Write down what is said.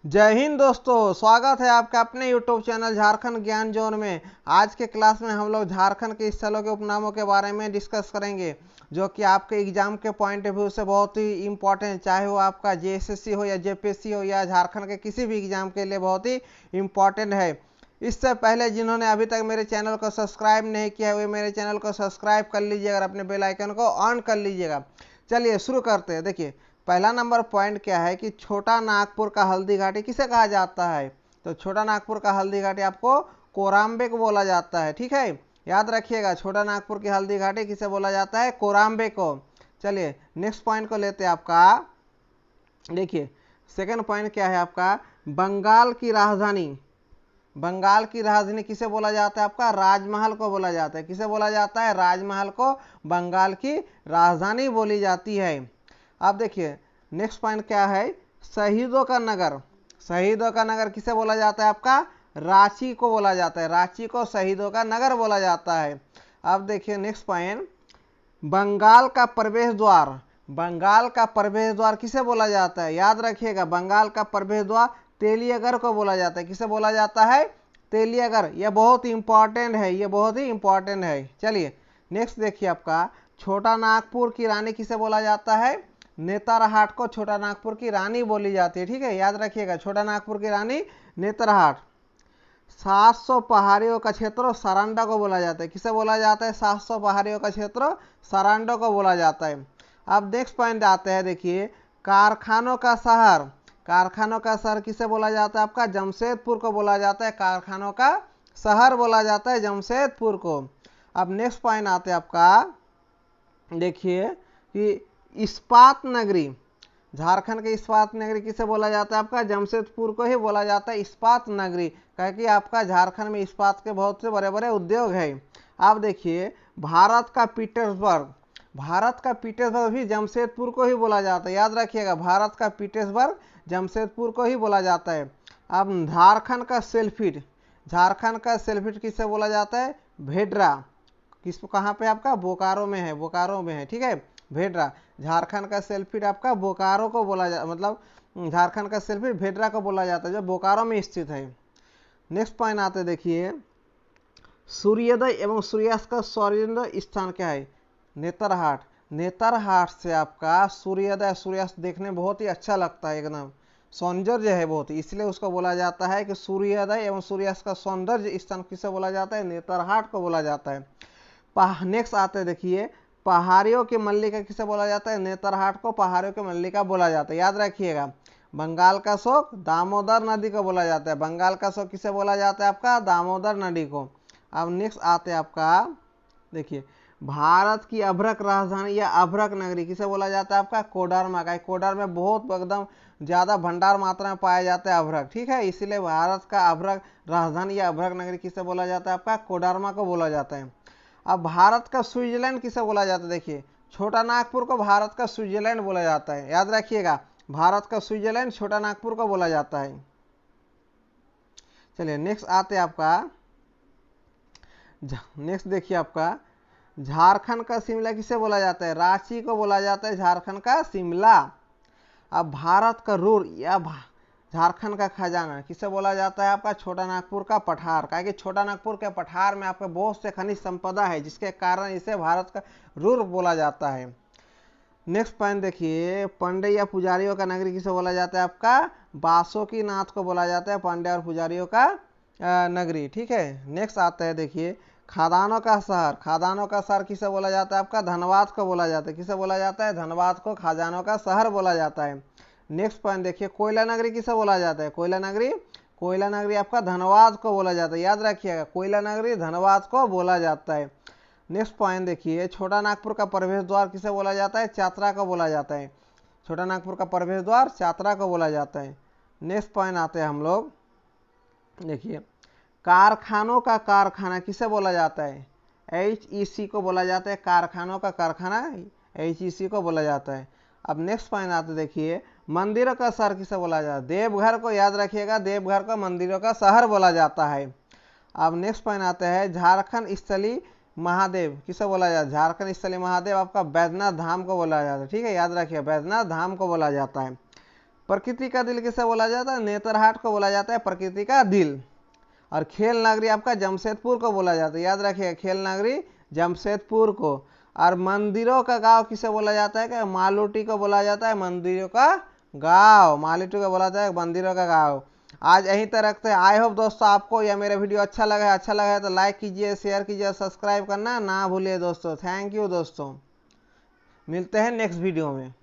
जय हिंद दोस्तों, स्वागत है आपका अपने YouTube चैनल झारखंड ज्ञान जोन में। आज के क्लास में हम लोग झारखंड के स्थलों के उपनामों के बारे में डिस्कस करेंगे, जो कि आपके एग्जाम के पॉइंट ऑफ व्यू से बहुत ही इंपॉर्टेंट, चाहे वो आपका JSSC हो या JPSC हो या झारखंड के किसी भी एग्जाम के लिए बहुत ही इंपॉर्टेंट है। इससे पहले जिन्होंने अभी तक मेरे चैनल को सब्सक्राइब नहीं किया वे मेरे चैनल को सब्सक्राइब कर लीजिएगा और अपने बेल आइकन को ऑन कर लीजिएगा। चलिए शुरू करते हैं। देखिए पहला नंबर पॉइंट क्या है कि छोटा नागपुर का हल्दी घाटी किसे कहा जाता है। तो छोटा नागपुर का हल्दी घाटी आपको कोराम्बे को बोला जाता है। ठीक है, याद रखिएगा, छोटा नागपुर की हल्दी घाटी किसे बोला जाता है, कोराम्बे को। चलिए नेक्स्ट पॉइंट को लेते हैं आपका। देखिए सेकंड पॉइंट क्या है आपका, बंगाल की राजधानी। बंगाल की राजधानी किसे बोला जाता है, आपका राजमहल को बोला जाता है। किसे बोला जाता है, राजमहल को बंगाल की राजधानी बोली जाती है। अब देखिए नेक्स्ट पॉइंट क्या है, शहीदों का नगर। शहीदों का नगर किसे बोला जाता है, आपका रांची को बोला जाता है। रांची को शहीदों का नगर बोला जाता है। अब देखिए नेक्स्ट पॉइंट, बंगाल का प्रवेश द्वार। बंगाल का प्रवेश द्वार किसे बोला जाता है, याद रखिएगा, बंगाल का प्रवेश द्वार तेलियागढ़ को बोला जाता है। किसे बोला जाता है, तेलियागढ़। यह बहुत ही इंपॉर्टेंट है, यह बहुत ही इंपॉर्टेंट है। चलिए नेक्स्ट देखिए आपका, छोटा नागपुर की रानी किसे बोला जाता है, नेतरहाट को छोटा नागपुर की रानी बोली जाती है। ठीक है, याद रखिएगा, छोटा नागपुर की रानी नेतरहाट। 700 पहाड़ियों का क्षेत्र सरांडा को बोला जाता है। किसे बोला जाता है, 700 पहाड़ियों का क्षेत्र सरांडा को बोला जाता है। अब नेक्स्ट पॉइंट आते हैं, देखिए कारखानों का शहर। कारखानों का शहर किसे बोला जाता है, आपका जमशेदपुर को बोला जाता है। कारखानों का शहर बोला जाता है जमशेदपुर को। अब नेक्स्ट पॉइंट आते हैं आपका, देखिए कि इस्पात नगरी। झारखंड के इस्पात नगरी किसे बोला जाता है, आपका जमशेदपुर को ही बोला जाता है इस्पात नगरी, क्योंकि आपका झारखंड में इस्पात के बहुत से बड़े बड़े उद्योग हैं। आप देखिए भारत का पीटर्सबर्ग। भारत का पीटर्सबर्ग भी जमशेदपुर को ही बोला जाता है। याद रखिएगा, भारत का पीटर्सबर्ग जमशेदपुर को ही बोला जाता है। अब झारखंड का सेल्फिट। झारखंड का सेल्फिट किसे बोला जाता है, भेड्रा। किस कहाँ पे, आपका बोकारो में है, बोकारो में है। ठीक है, भेड्रा। झारखंड का सेल्फिट आपका बोकारो को बोला जा, मतलब झारखंड का सेल्फिट भेड्रा को बोला जाता है, जो बोकारो में स्थित है। नेक्स्ट पॉइंट आते देखिए, सूर्योदय एवं सूर्यास्त का सर्वोदय स्थान क्या है, नेतरहाट। नेतरहाट से आपका सूर्योदय सूर्यास्त देखने बहुत ही अच्छा लगता है, एकदम सौंदर्य है बहुत ही, इसलिए उसको बोला जाता है कि सूर्योदय एवं सूर्यास्त का सौंदर्य स्थान किसे बोला जाता है, नेतरहाट को बोला जाता है। नेक्स्ट आते देखिए, पहाड़ियों की मल्लिका किसे बोला जाता है, नेतरहाट को पहाड़ियों की मल्लिका बोला जाता है। याद रखिएगा, बंगाल का शोक दामोदर नदी को बोला जाता है। बंगाल का शोक किसे बोला जाता है, आपका दामोदर नदी को। अब नेक्स्ट आते हैं आपका, देखिए भारत की अभ्रक राजधानी या अभ्रक नगरी किसे बोला जाता है, आपका कोडरमा का। कोडरमा में बहुत एकदम ज्यादा भंडार मात्रा में पाया जाता है अभ्रक। ठीक है, इसीलिए भारत का अभ्रक राजधानी या अभ्रक नगरी किसे बोला जाता है, आपका कोडरमा को बोला जाता है। अब भारत का स्विट्जरलैंड किसे बोला जाता है, देखिए छोटा नागपुर को भारत का स्विट्जरलैंड बोला जाता है। याद रखिएगा, भारत का स्विट्जरलैंड छोटा नागपुर को बोला जाता है। चलिए नेक्स्ट आते हैं आपका, नेक्स्ट देखिए आपका, झारखंड का शिमला किसे बोला जाता है, रांची को बोला जाता है झारखंड का शिमला। अब भारत का रूर या झारखंड का खजाना किसे बोला जाता है, आपका छोटा नागपुर का पठार, क्योंकि छोटा नागपुर के पठार में आपका बहुत से खनिज संपदा है, जिसके कारण इसे भारत का रूर बोला जाता है। नेक्स्ट पॉइंट देखिए, पंडे या पुजारियों का नगरी किसे बोला जाता है, आपका बासोकी नाथ को बोला जाता है पंडे और पुजारियों का नगरी। ठीक है, नेक्स्ट आता है देखिए, खादानों का शहर। खादानों का शहर किसे बोला जाता है, आपका धनबाद को बोला जाता है। किसे बोला जाता है, धनबाद को खजानों का शहर बोला जाता है। नेक्स्ट पॉइंट देखिए, कोयला नगरी किसे बोला जाता है, कोयला नगरी। कोयला नगरी आपका धनबाद को बोला जाता है। याद रखिएगा, कोयला नगरी धनबाद को बोला जाता है। नेक्स्ट पॉइंट देखिए, छोटा नागपुर का प्रवेश द्वार किसे बोला जाता है, चातरा को बोला जाता है। छोटा नागपुर का प्रवेश द्वार चातरा को बोला जाता है। नेक्स्ट पॉइंट आते हैं हम लोग, देखिए कारखानों का कारखाना किसे बोला जाता है, HEC को बोला जाता है। कारखानों का कारखाना HEC को बोला जाता है। अब नेक्स्ट पॉइंट आते देखिए, मंदिरों का शहर किसे बोला जाता है, देवघर को। याद रखिएगा, देवघर को मंदिरों का शहर बोला जाता है। अब नेक्स्ट पॉइंट आता है, झारखंड स्थली महादेव किसे बोला जाता है, झारखंड स्थली महादेव आपका बैद्यनाथ धाम को बोला जाता है। ठीक है, याद रखिए, बैद्यनाथ धाम को बोला जाता है। प्रकृति का दिल किसे बोला जाता है? नेतरहाट को बोला जाता है प्रकृति का दिल। और खेल नगरी आपका जमशेदपुर को बोला जाता है, याद रखिए, खेल नगरी जमशेदपुर को। और मंदिरों का गांव किसे बोला जाता है? क्या मालूटी को बोला जाता है मंदिरों का गांव, मालूटी को बोला जाता है मंदिरों का गांव। आज यहीं तक रखते हैं। आई होप दोस्तों आपको यह मेरा वीडियो अच्छा लगा है तो लाइक कीजिए, शेयर कीजिए, सब्सक्राइब करना ना भूलिए दोस्तों। थैंक यू दोस्तों, मिलते हैं नेक्स्ट वीडियो में।